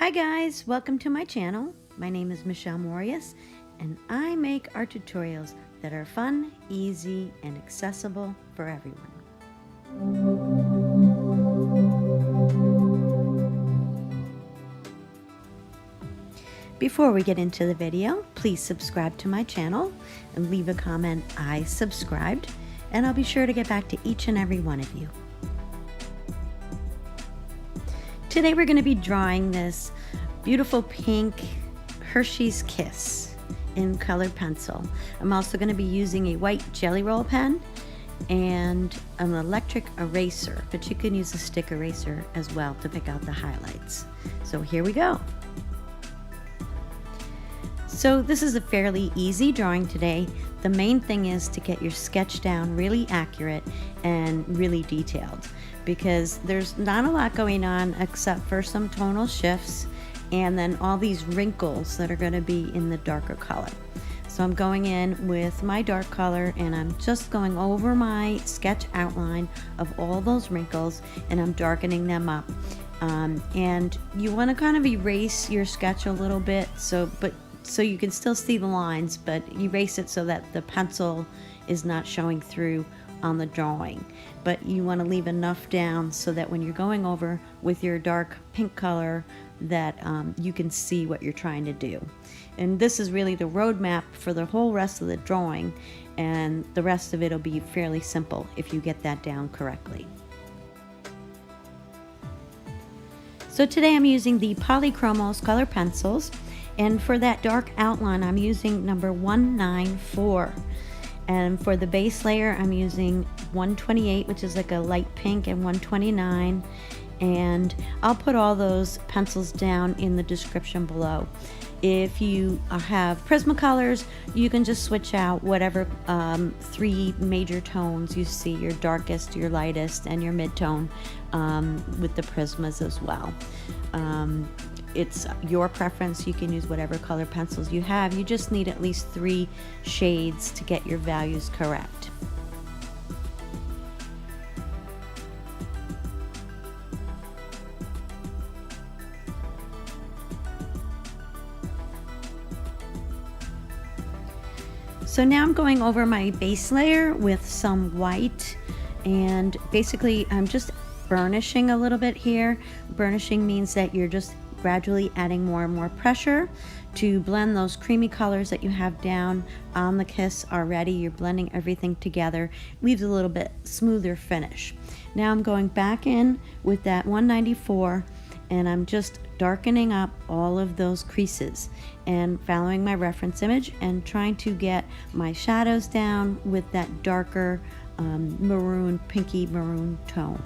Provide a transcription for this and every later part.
Hi guys, welcome to my channel. My name is Michelle Moreus and I make art tutorials that are fun, easy, and accessible for everyone. Before we get into the video, please subscribe to my channel and leave a comment, I subscribed, and I'll be sure to get back to each and every one of you. Today we're going to be drawing this beautiful pink Hershey's Kiss in colored pencil. I'm also going to be using a white jelly roll pen and an electric eraser, but you can use a stick eraser as well to pick out the highlights. So here we go. So this is a fairly easy drawing today. The main thing is to get your sketch down really accurate and really detailed, because there's not a lot going on except for some tonal shifts and then all these wrinkles that are going to be in the darker color. So I'm going in with my dark color and I'm just going over my sketch outline of all those wrinkles and I'm darkening them up. And you want to kind of erase your sketch a little bit so you can still see the lines, but erase it so that the pencil is not showing through on the drawing. But you want to leave enough down so that when you're going over with your dark pink color that you can see what you're trying to do. And this is really the roadmap for the whole rest of the drawing, and the rest of it will be fairly simple if you get that down correctly. So today I'm using the polychromos color pencils, and for that dark outline I'm using number 194. And for the base layer I'm using 128, which is like a light pink, and 129, and I'll put all those pencils down in the description below. If you have Prismacolors, you can just switch out whatever three major tones you see, your darkest, your lightest, and your mid-tone with the Prismas as well. It's your preference. You can use whatever color pencils you have. You just need at least 3 shades to get your values correct. So now I'm going over my base layer with some white, and basically I'm just burnishing a little bit here. Burnishing means that you're just gradually adding more and more pressure to blend those creamy colors that you have down on the kiss already. You're blending everything together, leaves a little bit smoother finish. Now I'm going back in with that 194 and I'm just darkening up all of those creases and following my reference image and trying to get my shadows down with that darker maroon, pinky maroon tone.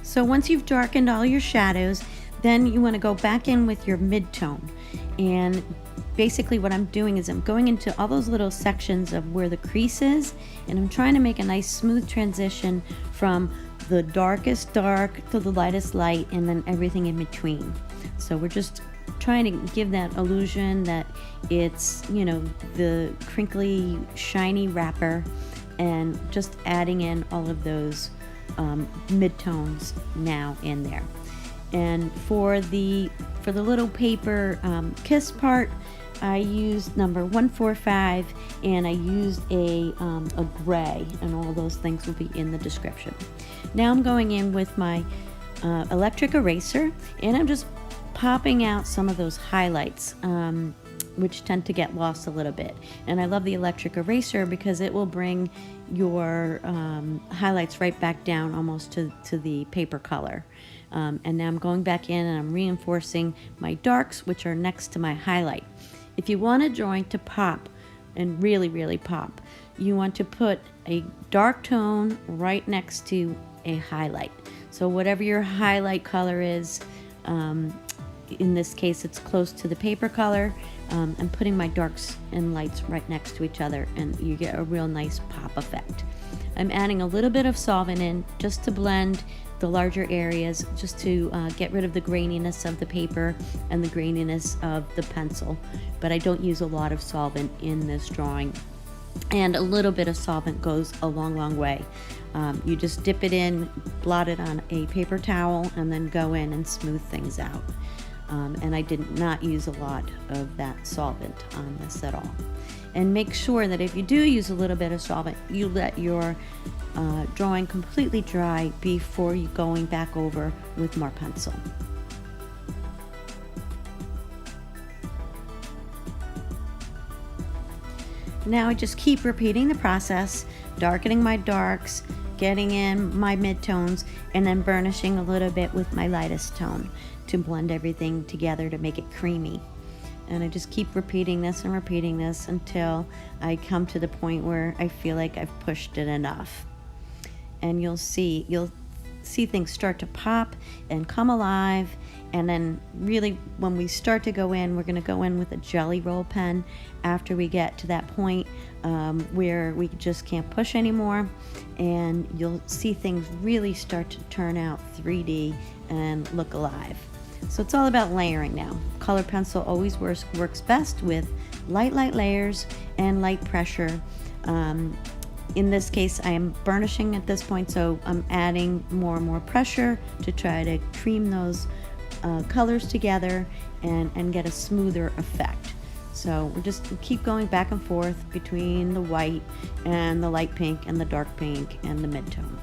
So once you've darkened all your shadows, then you want to go back in with your mid-tone. And basically what I'm doing is I'm going into all those little sections of where the crease is, and I'm trying to make a nice smooth transition from the darkest dark to the lightest light and then everything in between. So we're just trying to give that illusion that it's, you know, the crinkly, shiny wrapper, and just adding in all of those mid-tones now in there. And for the little paper kiss part, I used number 145 and I used a gray, and all those things will be in the description. Now I'm going in with my electric eraser and I'm just popping out some of those highlights which tend to get lost a little bit. And I love the electric eraser because it will bring your highlights right back down almost to the paper color. And now I'm going back in and I'm reinforcing my darks, which are next to my highlight. If you want a drawing to pop and really, really pop, you want to put a dark tone right next to a highlight. So whatever your highlight color is, in this case it's close to the paper color, I'm putting my darks and lights right next to each other and you get a real nice pop effect. I'm adding a little bit of solvent in just to blend the larger areas, just to get rid of the graininess of the paper and the graininess of the pencil, but I don't use a lot of solvent in this drawing. And a little bit of solvent goes a long way. You just dip it in, blot it on a paper towel, and then go in and smooth things out. And I did not use a lot of that solvent on this at all. And make sure that if you do use a little bit of solvent, you let your drawing completely dry before you going back over with more pencil. Now I just keep repeating the process, darkening my darks, getting in my midtones, and then burnishing a little bit with my lightest tone to blend everything together to make it creamy. And I just keep repeating this and repeating this until I come to the point where I feel like I've pushed it enough. And you'll see things start to pop and come alive. And then really when we start to go in, we're going to go in with a jelly roll pen after we get to that point where we just can't push anymore. And you'll see things really start to turn out 3D and look alive. So it's all about layering now. Color pencil always works best with light layers and light pressure. In this case, I am burnishing at this point, so I'm adding more and more pressure to try to cream those colors together and get a smoother effect. So we just keep going back and forth between the white and the light pink and the dark pink and the midtone.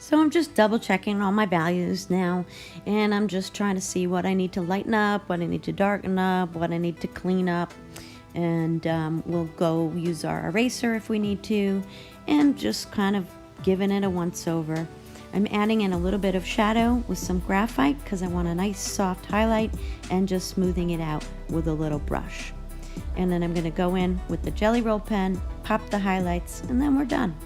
So I'm just double checking all my values now, and I'm just trying to see what I need to lighten up, what I need to darken up, what I need to clean up. And we'll go use our eraser if we need to, and just kind of giving it a once over. I'm adding in a little bit of shadow with some graphite because I want a nice soft highlight, and just smoothing it out with a little brush. And then I'm going to go in with the jelly roll pen, pop the highlights, and then we're done.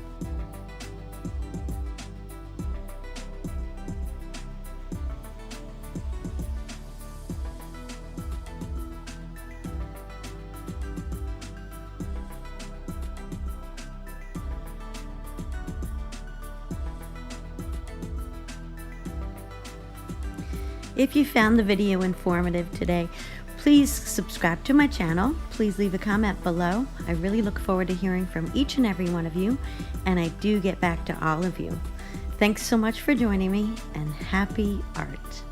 If you found the video informative today, please subscribe to my channel. Please leave a comment below. I really look forward to hearing from each and every one of you, and I do get back to all of you. Thanks so much for joining me, and happy art.